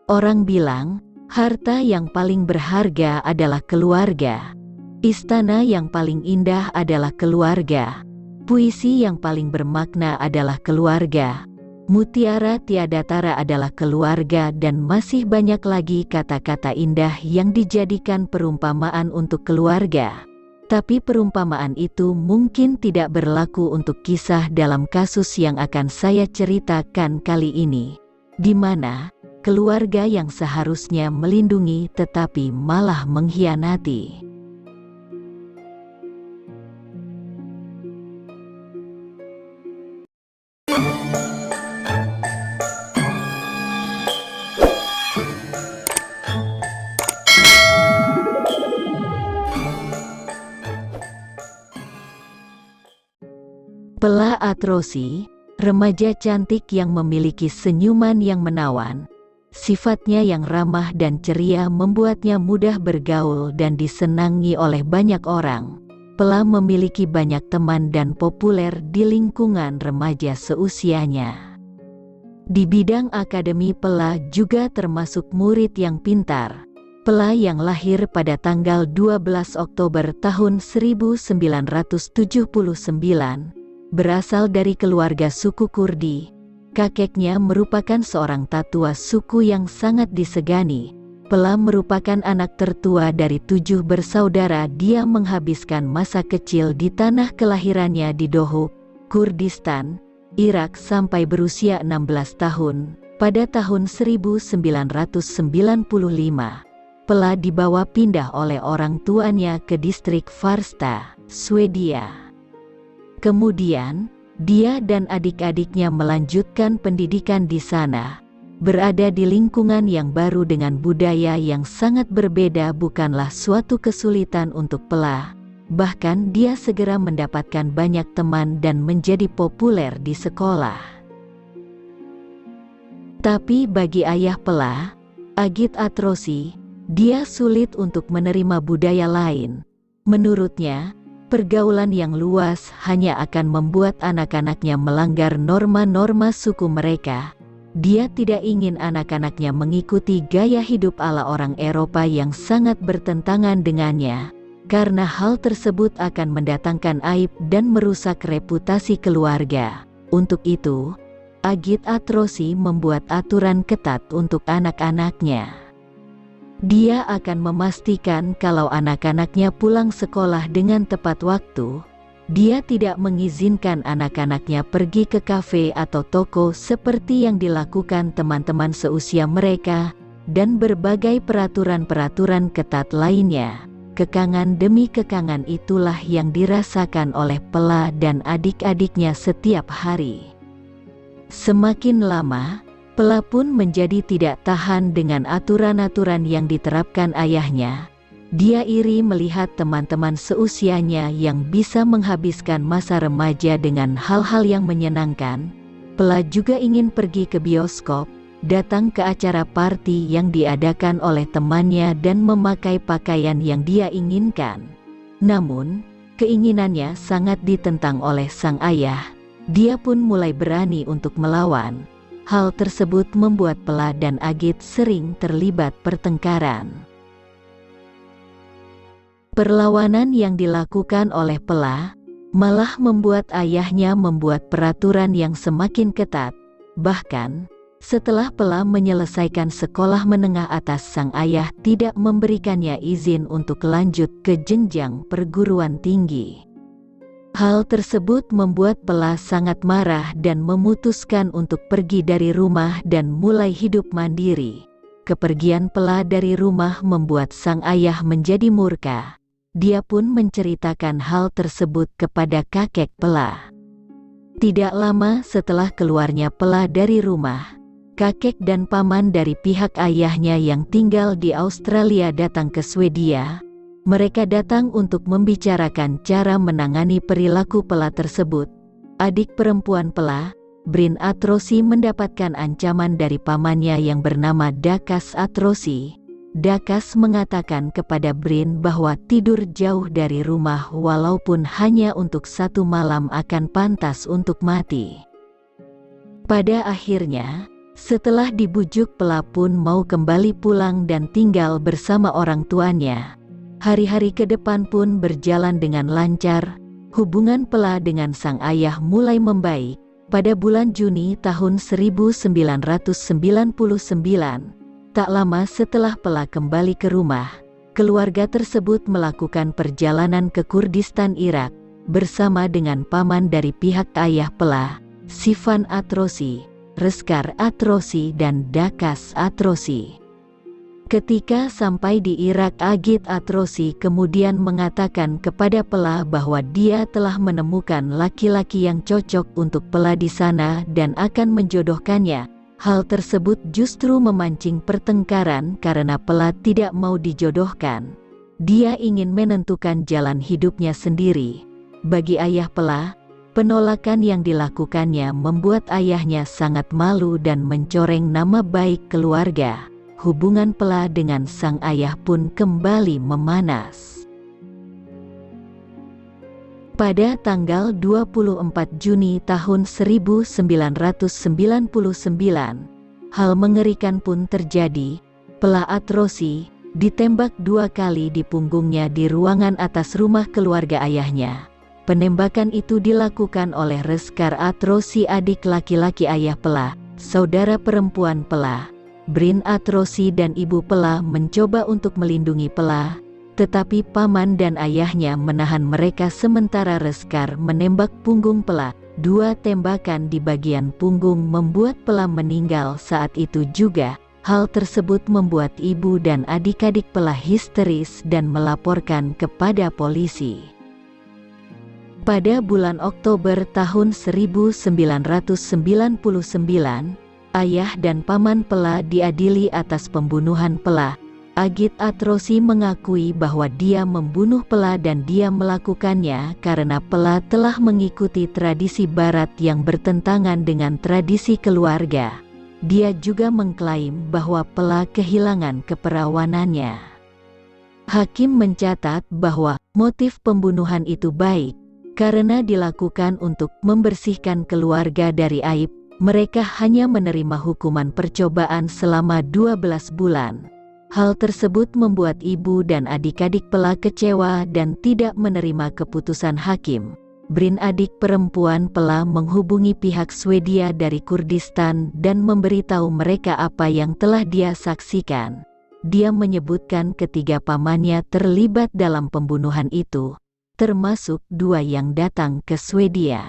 Orang bilang, harta yang paling berharga adalah keluarga. Istana yang paling indah adalah keluarga. Puisi yang paling bermakna adalah keluarga. Mutiara tiada tara adalah keluarga, dan masih banyak lagi kata-kata indah yang dijadikan perumpamaan untuk keluarga. Tapi perumpamaan itu mungkin tidak berlaku untuk kisah dalam kasus yang akan saya ceritakan kali ini, di mana keluarga yang seharusnya melindungi tetapi malah mengkhianati. Pela Atrosi, remaja cantik yang memiliki senyuman yang menawan. Sifatnya yang ramah dan ceria membuatnya mudah bergaul dan disenangi oleh banyak orang. Pela memiliki banyak teman dan populer di lingkungan remaja seusianya. Di bidang akademi, Pela juga termasuk murid yang pintar. Pela yang lahir pada tanggal 12 Oktober tahun 1979, berasal dari keluarga suku Kurdi. Kakeknya merupakan seorang tatua suku yang sangat disegani. Pela merupakan anak tertua dari 7 bersaudara. Dia menghabiskan masa kecil di tanah kelahirannya di Dohuk, Kurdistan, Irak sampai berusia 16 tahun. Pada tahun 1995, Pela dibawa pindah oleh orang tuanya ke distrik Farsta, Swedia. Kemudian, dia dan adik-adiknya melanjutkan pendidikan di sana. Berada di lingkungan yang baru dengan budaya yang sangat berbeda bukanlah suatu kesulitan untuk Pela. Bahkan dia segera mendapatkan banyak teman dan menjadi populer di sekolah. Tapi bagi ayah Pela, Agit Atrosi, dia sulit untuk menerima budaya lain. Menurutnya, pergaulan yang luas hanya akan membuat anak-anaknya melanggar norma-norma suku mereka. Dia tidak ingin anak-anaknya mengikuti gaya hidup ala orang Eropa yang sangat bertentangan dengannya, karena hal tersebut akan mendatangkan aib dan merusak reputasi keluarga. Untuk itu, Agit Atrosi membuat aturan ketat untuk anak-anaknya. Dia akan memastikan kalau anak-anaknya pulang sekolah dengan tepat waktu. Dia tidak mengizinkan anak-anaknya pergi ke kafe atau toko seperti yang dilakukan teman-teman seusia mereka, dan berbagai peraturan-peraturan ketat lainnya. Kekangan demi kekangan itulah yang dirasakan oleh Pela dan adik-adiknya setiap hari. Semakin lama, Pela pun menjadi tidak tahan dengan aturan-aturan yang diterapkan ayahnya. Dia iri melihat teman-teman seusianya yang bisa menghabiskan masa remaja dengan hal-hal yang menyenangkan. Pela juga ingin pergi ke bioskop, datang ke acara party yang diadakan oleh temannya dan memakai pakaian yang dia inginkan. Namun, keinginannya sangat ditentang oleh sang ayah. Dia pun mulai berani untuk melawan. Hal tersebut membuat Pela dan Agit sering terlibat pertengkaran. Perlawanan yang dilakukan oleh Pela malah membuat ayahnya membuat peraturan yang semakin ketat. Bahkan, setelah Pela menyelesaikan sekolah menengah atas, sang ayah tidak memberikannya izin untuk lanjut ke jenjang perguruan tinggi. Hal tersebut membuat Pela sangat marah dan memutuskan untuk pergi dari rumah dan mulai hidup mandiri. Kepergian Pela dari rumah membuat sang ayah menjadi murka. Dia pun menceritakan hal tersebut kepada kakek Pela. Tidak lama setelah keluarnya Pela dari rumah, kakek dan paman dari pihak ayahnya yang tinggal di Australia datang ke Swedia. Mereka datang untuk membicarakan cara menangani perilaku Pela tersebut. Adik perempuan Pela, Brin Atrosi, mendapatkan ancaman dari pamannya yang bernama Dakas Atrosi. Dakas mengatakan kepada Brin bahwa tidur jauh dari rumah walaupun hanya untuk 1 malam akan pantas untuk mati. Pada akhirnya, Setelah dibujuk, Pela pun mau kembali pulang dan tinggal bersama orang tuanya. Hari-hari ke depan pun berjalan dengan lancar. Hubungan Pela dengan sang ayah mulai membaik. Pada bulan Juni tahun 1999, tak lama setelah Pela kembali ke rumah, keluarga tersebut melakukan perjalanan ke Kurdistan, Irak, bersama dengan paman dari pihak ayah Pela, Sifan Atrosi, Reskar Atrosi dan Dakas Atrosi. Ketika sampai di Irak, Agit Atrosi kemudian mengatakan kepada Pela bahwa dia telah menemukan laki-laki yang cocok untuk Pela di sana dan akan menjodohkannya. Hal tersebut justru memancing pertengkaran karena Pela tidak mau dijodohkan. Dia ingin menentukan jalan hidupnya sendiri. Bagi ayah Pela, penolakan yang dilakukannya membuat ayahnya sangat malu dan mencoreng nama baik keluarga. Hubungan Pela dengan sang ayah pun kembali memanas. Pada tanggal 24 Juni tahun 1999, hal mengerikan pun terjadi. Pela Atrosi ditembak 2 kali di punggungnya di ruangan atas rumah keluarga ayahnya. Penembakan itu dilakukan oleh Reskar Atrosi, adik laki-laki ayah Pela. Saudara perempuan Pela, Brin Atrosi dan ibu Pela mencoba untuk melindungi Pela, tetapi paman dan ayahnya menahan mereka sementara Reskar menembak punggung Pela. 2 tembakan di bagian punggung membuat Pela meninggal saat itu juga. Hal tersebut membuat ibu dan adik-adik Pela histeris dan melaporkan kepada polisi. Pada bulan Oktober tahun 1999, ayah dan paman Pela diadili atas pembunuhan Pela. Agit Atrosi mengakui bahwa dia membunuh Pela dan dia melakukannya karena Pela telah mengikuti tradisi barat yang bertentangan dengan tradisi keluarga. Dia juga mengklaim bahwa Pela kehilangan keperawanannya. Hakim mencatat bahwa motif pembunuhan itu baik karena dilakukan untuk membersihkan keluarga dari aib. Mereka hanya menerima hukuman percobaan selama 12 bulan. Hal tersebut membuat ibu dan adik-adik Pela kecewa dan tidak menerima keputusan hakim. Brin, adik perempuan Pela, menghubungi pihak Swedia dari Kurdistan dan memberitahu mereka apa yang telah dia saksikan. Dia menyebutkan ketiga pamannya terlibat dalam pembunuhan itu, termasuk 2 yang datang ke Swedia.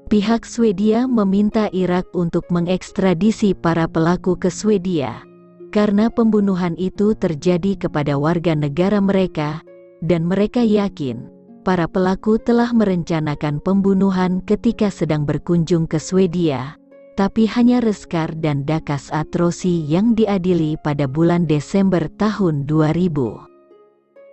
Pihak Swedia meminta Irak untuk mengekstradisi para pelaku ke Swedia, karena pembunuhan itu terjadi kepada warga negara mereka, dan mereka yakin para pelaku telah merencanakan pembunuhan ketika sedang berkunjung ke Swedia, tapi hanya Reskar dan Dakas Atrosi yang diadili pada bulan Desember tahun 2000.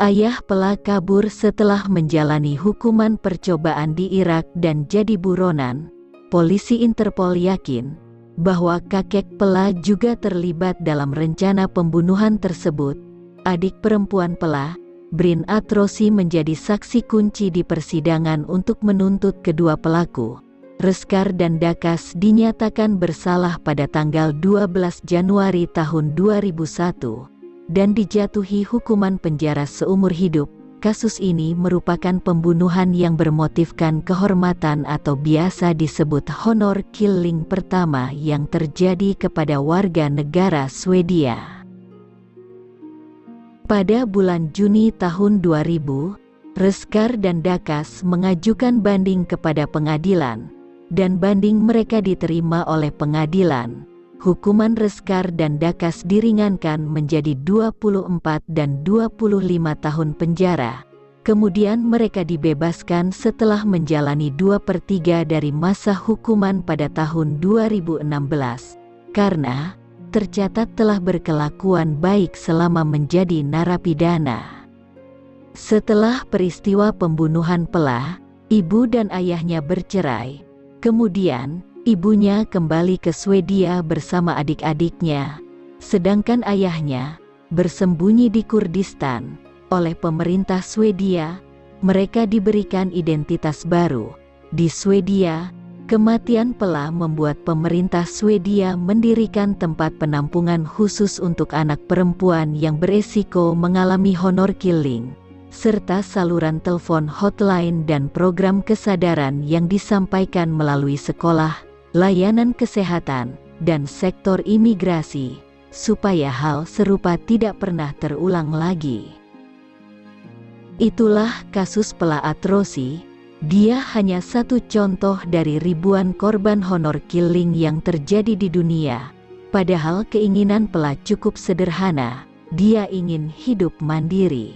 Ayah Pela kabur setelah menjalani hukuman percobaan di Irak dan jadi buronan. Polisi Interpol yakin bahwa kakek Pela juga terlibat dalam rencana pembunuhan tersebut. Adik perempuan Pela, Brin Atrosi, menjadi saksi kunci di persidangan untuk menuntut kedua pelaku. Reskar dan Dakas dinyatakan bersalah pada tanggal 12 Januari tahun 2001. Dan dijatuhi hukuman penjara seumur hidup. Kasus ini merupakan pembunuhan yang bermotifkan kehormatan atau biasa disebut honor killing pertama yang terjadi kepada warga negara Swedia. Pada bulan Juni tahun 2000, Reskar dan Dakas mengajukan banding kepada pengadilan, dan banding mereka diterima oleh pengadilan. Hukuman Reskar dan Dakas diringankan menjadi 24 dan 25 tahun penjara. Kemudian mereka dibebaskan setelah menjalani 2/3 dari masa hukuman pada tahun 2016, karena tercatat telah berkelakuan baik selama menjadi narapidana. Setelah peristiwa pembunuhan Pela, ibu dan ayahnya bercerai. Kemudian ibunya kembali ke Swedia bersama adik-adiknya, sedangkan ayahnya bersembunyi di Kurdistan. Oleh pemerintah Swedia, mereka diberikan identitas baru. Di Swedia, Kematian Pela membuat pemerintah Swedia mendirikan tempat penampungan khusus untuk anak perempuan yang beresiko mengalami honor killing, serta saluran telepon hotline dan program kesadaran yang disampaikan melalui sekolah, layanan kesehatan, dan sektor imigrasi, supaya hal serupa tidak pernah terulang lagi. Itulah kasus Pela Atrosi. Dia hanya satu contoh dari ribuan korban honor killing yang terjadi di dunia. Padahal keinginan Pela cukup sederhana, dia ingin hidup mandiri.